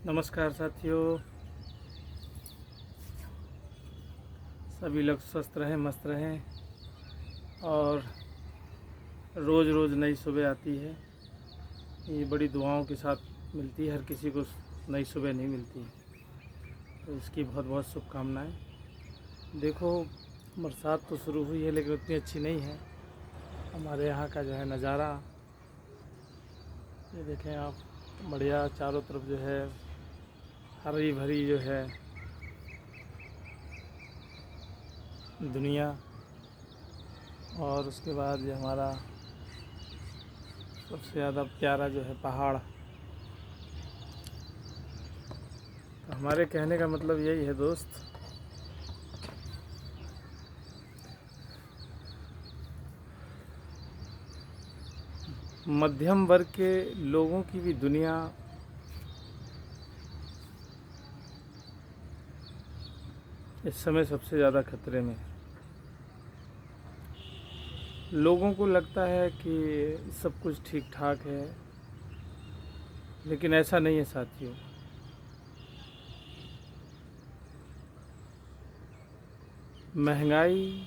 नमस्कार साथियों। सभी लोग स्वस्थ रहें, मस्त रहें। और रोज़ रोज़ नई सुबह आती है, ये बड़ी दुआओं के साथ मिलती है। हर किसी को नई सुबह नहीं मिलती, तो इसकी बहुत बहुत शुभकामनाएं। देखो, बरसात तो शुरू हुई है लेकिन उतनी अच्छी नहीं है। हमारे यहाँ का जो है नज़ारा, ये देखें आप, बढ़िया चारों तरफ जो है हरी भरी जो है दुनिया, और उसके बाद ये हमारा सबसे ज़्यादा प्यारा जो है पहाड़। तो हमारे कहने का मतलब यही है दोस्त, मध्यम वर्ग के लोगों की भी दुनिया इस समय सबसे ज़्यादा खतरे में है। लोगों को लगता है कि सब कुछ ठीक ठाक है, लेकिन ऐसा नहीं है साथियों। महंगाई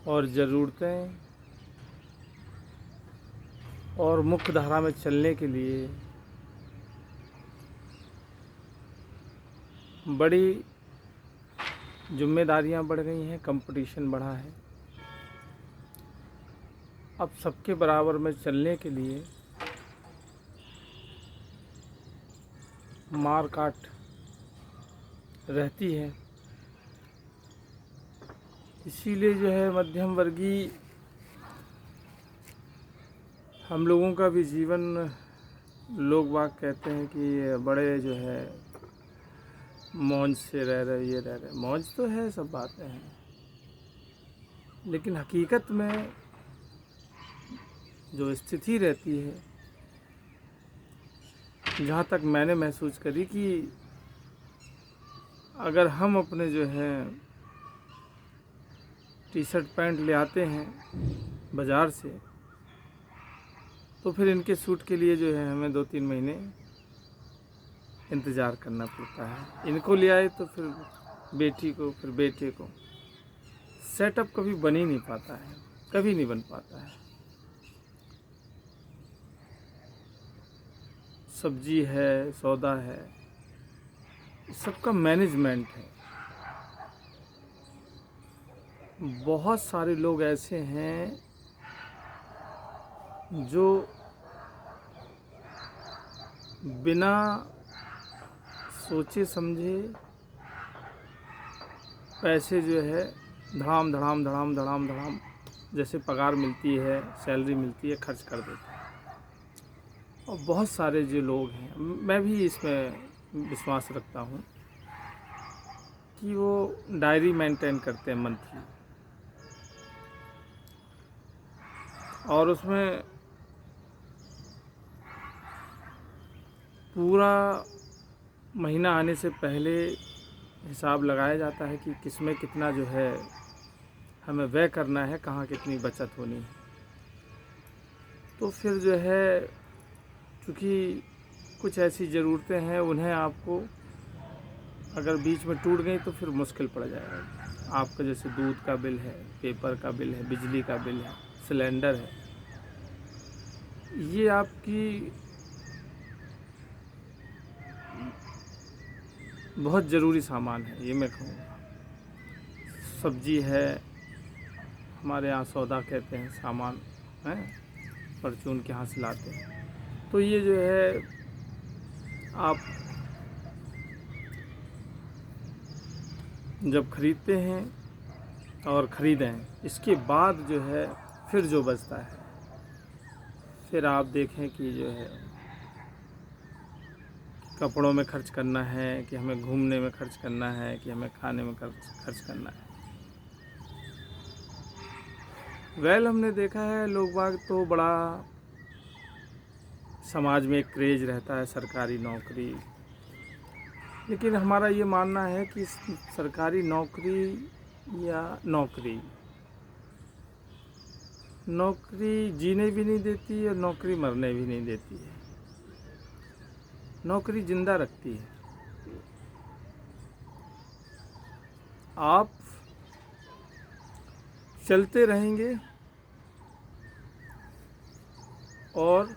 और ज़रूरतें और मुख्य धारा में चलने के लिए बड़ी जिम्मेदारियां बढ़ गई हैं, कंपटीशन बढ़ा है। अब सबके बराबर में चलने के लिए मार काट रहती है। इसीलिए जो है मध्यम वर्गीय हम लोगों का भी जीवन, लोग बाग कहते हैं कि बड़े जो है मौज से रह रहे, ये रह रहे। मौज तो है, सब बातें हैं, लेकिन हकीकत में जो स्थिति रहती है, जहाँ तक मैंने महसूस करी, कि अगर हम अपने जो है टी शर्ट पैंट ले आते हैं बाज़ार से, तो फिर इनके सूट के लिए जो है हमें 2-3 महीने इंतज़ार करना पड़ता है। इनको ले आए तो फिर बेटी को, फिर बेटे को। सेटअप कभी बन ही नहीं पाता है, कभी नहीं बन पाता है। सब्जी है, सौदा है, सबका मैनेजमेंट है। बहुत सारे लोग ऐसे हैं जो बिना सोचे समझे पैसे जो है धड़ाम धड़ाम धड़ाम धड़ाम धड़ाम, जैसे पगार मिलती है, सैलरी मिलती है, खर्च कर देते हैं। और बहुत सारे जो लोग हैं, मैं भी इसमें विश्वास रखता हूँ, कि वो डायरी मेंटेन करते हैं मंथली, और उसमें पूरा महीना आने से पहले हिसाब लगाया जाता है कि किसमें कितना जो है हमें व्यय करना है, कहाँ कितनी बचत होनी है। तो फिर जो है, चूँकि कुछ ऐसी ज़रूरतें हैं, उन्हें आपको अगर बीच में टूट गई तो फिर मुश्किल पड़ जाएगा। आपका जैसे दूध का बिल है, पेपर का बिल है, बिजली का बिल है, सिलेंडर है, ये आपकी बहुत ज़रूरी सामान है, ये मैं कहूँगा। सब्जी है, हमारे यहाँ सौदा कहते हैं, सामान है, परचून के यहाँ से लाते हैं। तो ये जो है आप जब ख़रीदते हैं और ख़रीदें, इसके बाद जो है फिर जो बचता है, फिर आप देखें कि जो है कपड़ों में खर्च करना है, कि हमें घूमने में खर्च करना है, कि हमें खाने में खर्च करना है। हमने देखा है लोग बाग तो बड़ा समाज में एक क्रेज़ रहता है सरकारी नौकरी, लेकिन हमारा ये मानना है कि सरकारी नौकरी या नौकरी जीने भी नहीं देती और नौकरी मरने भी नहीं देती है। नौकरी जिंदा रखती है। आप चलते रहेंगे और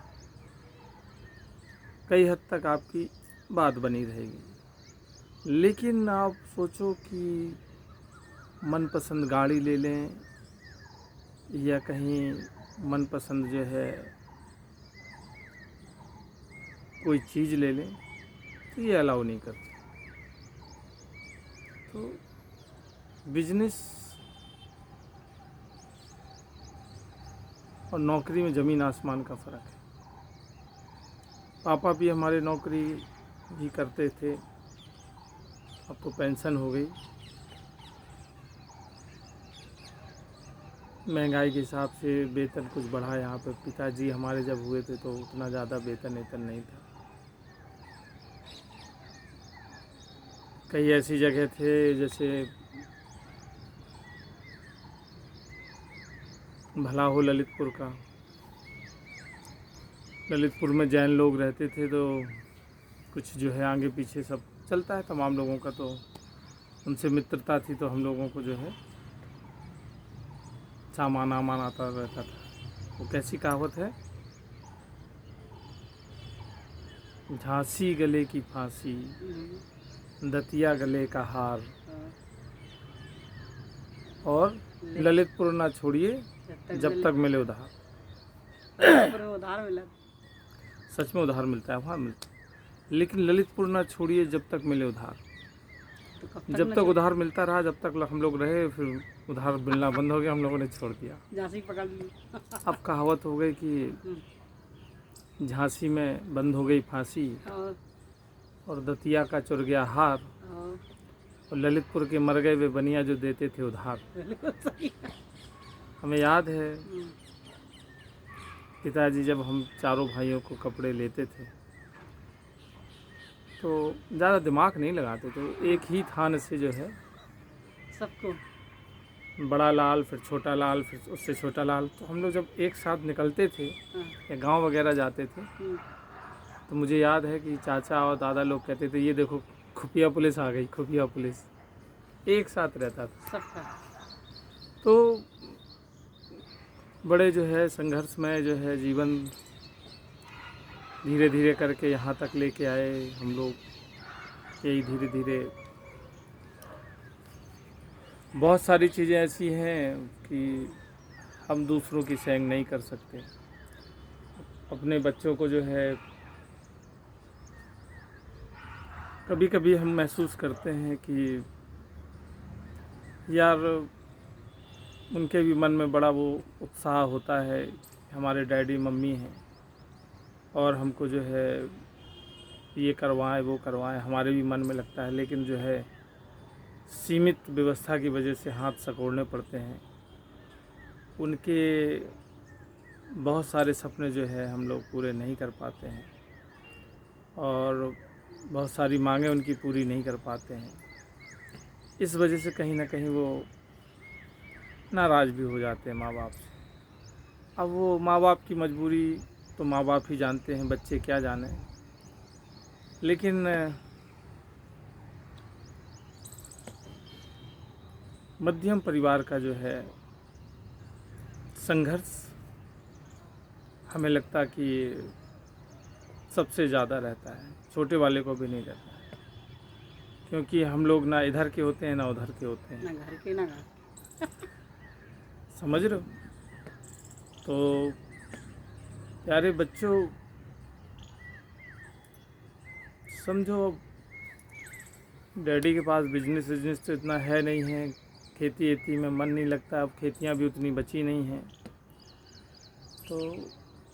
कई हद तक आपकी बात बनी रहेगी। लेकिन आप सोचो कि मनपसंद गाड़ी ले लें या कहीं मनपसंद जो है कोई चीज़ ले लें, तो ये अलाउ नहीं करते। तो बिजनेस और नौकरी में ज़मीन आसमान का फ़र्क है। पापा भी हमारे नौकरी ही करते थे, अब तो पेंशन हो गई। महंगाई के हिसाब से वेतन कुछ बढ़ा यहाँ पे। पिताजी हमारे जब हुए थे तो उतना ज़्यादा वेतन नहीं था। कई ऐसी जगह थे जैसे भला हो ललितपुर का। ललितपुर में जैन लोग रहते थे, तो कुछ जो है आगे पीछे सब चलता है तमाम लोगों का, तो उनसे मित्रता थी, तो हम लोगों को जो है सामान आमान आता रहता था। वो कैसी कहावत है, झांसी गले की फांसी, दतिया गले का हार, और ललितपुर ना छोड़िए जब तक मिले उधार। उधार मिला, सच में उधार मिलता है, वहाँ मिलता है। लेकिन ललितपुर ना छोड़िए जब तक मिले उधार। तो जब तक उधार मिलता रहा, जब तक हम लोग रहे, फिर उधार मिलना बंद हो गया, हम लोगों ने छोड़ दिया। झांसी पकड़ ली। अब कहावत हो गई कि झांसी में बंद हो गई फांसी, और दतिया का चुर गया हार, और ललितपुर के मर गए वे बनिया जो देते थे उधार। हमें याद है पिताजी जब हम चारों भाइयों को कपड़े लेते थे तो ज़्यादा दिमाग नहीं लगाते थे। एक ही थान से जो है सबको, बड़ा लाल, फिर छोटा लाल, फिर उससे छोटा लाल, तो हम लोग जब एक साथ निकलते थे या गांव वगैरह जाते थे, तो मुझे याद है कि चाचा और दादा लोग कहते थे, ये देखो खुफिया पुलिस आ गई, खुफिया पुलिस। एक साथ रहता था सबका। तो बड़े जो है संघर्षमय जो है जीवन धीरे धीरे करके यहाँ तक लेके आए हम लोग। यही धीरे धीरे बहुत सारी चीज़ें ऐसी हैं कि हम दूसरों की सेंग नहीं कर सकते। अपने बच्चों को जो है कभी कभी हम महसूस करते हैं कि यार उनके भी मन में बड़ा वो उत्साह होता है, हमारे डैडी मम्मी हैं और हमको जो है ये करवाएं वो करवाएं, हमारे भी मन में लगता है। लेकिन जो है सीमित व्यवस्था की वजह से हाथ सिकोड़ने पड़ते हैं। उनके बहुत सारे सपने जो है हम लोग पूरे नहीं कर पाते हैं, और बहुत सारी मांगें उनकी पूरी नहीं कर पाते हैं। इस वजह से कहीं ना कहीं वो नाराज़ भी हो जाते हैं माँ बाप से। अब वो माँ बाप की मजबूरी तो माँ बाप ही जानते हैं, बच्चे क्या जाने। लेकिन मध्यम परिवार का जो है संघर्ष हमें लगता कि सबसे ज़्यादा रहता है, छोटे वाले को भी नहीं रहता है, क्योंकि हम लोग ना इधर के होते हैं ना उधर के होते हैं, ना घर के ना घर। समझ रहे हो। तो प्यारे बच्चों, समझो डैडी के पास बिजनेस तो इतना है नहीं है, खेती वेती में मन नहीं लगता, अब खेतियाँ भी उतनी बची नहीं हैं, तो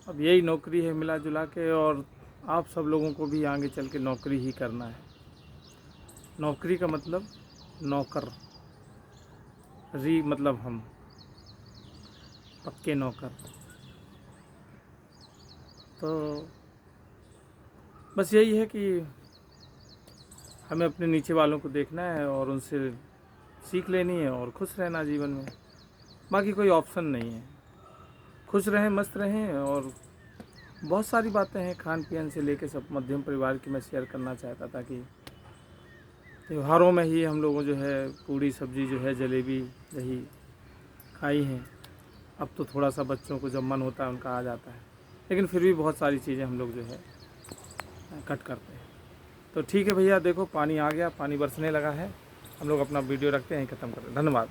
अब यही नौकरी है मिला जुला के। और आप सब लोगों को भी आगे चल के नौकरी ही करना है। नौकरी का मतलब नौकर, री मतलब हम पक्के नौकर। तो बस यही है कि हमें अपने नीचे वालों को देखना है और उनसे सीख लेनी है और खुश रहना जीवन में। बाकी कोई ऑप्शन नहीं है। खुश रहें, मस्त रहें और बहुत सारी बातें हैं खान पीन से लेके सब मध्यम परिवार की मैं शेयर करना चाहता था कि त्योहारों में ही हम लोगों जो है पूड़ी सब्जी जो है जलेबी दही खाई हैं। अब तो थोड़ा सा बच्चों को जब मन होता है उनका आ जाता है, लेकिन फिर भी बहुत सारी चीज़ें हम लोग जो है कट करते हैं। तो ठीक है भैया, देखो पानी आ गया, पानी बरसने लगा है, हम लोग अपना वीडियो रखते हैं, ख़त्म करते हैं। धन्यवाद।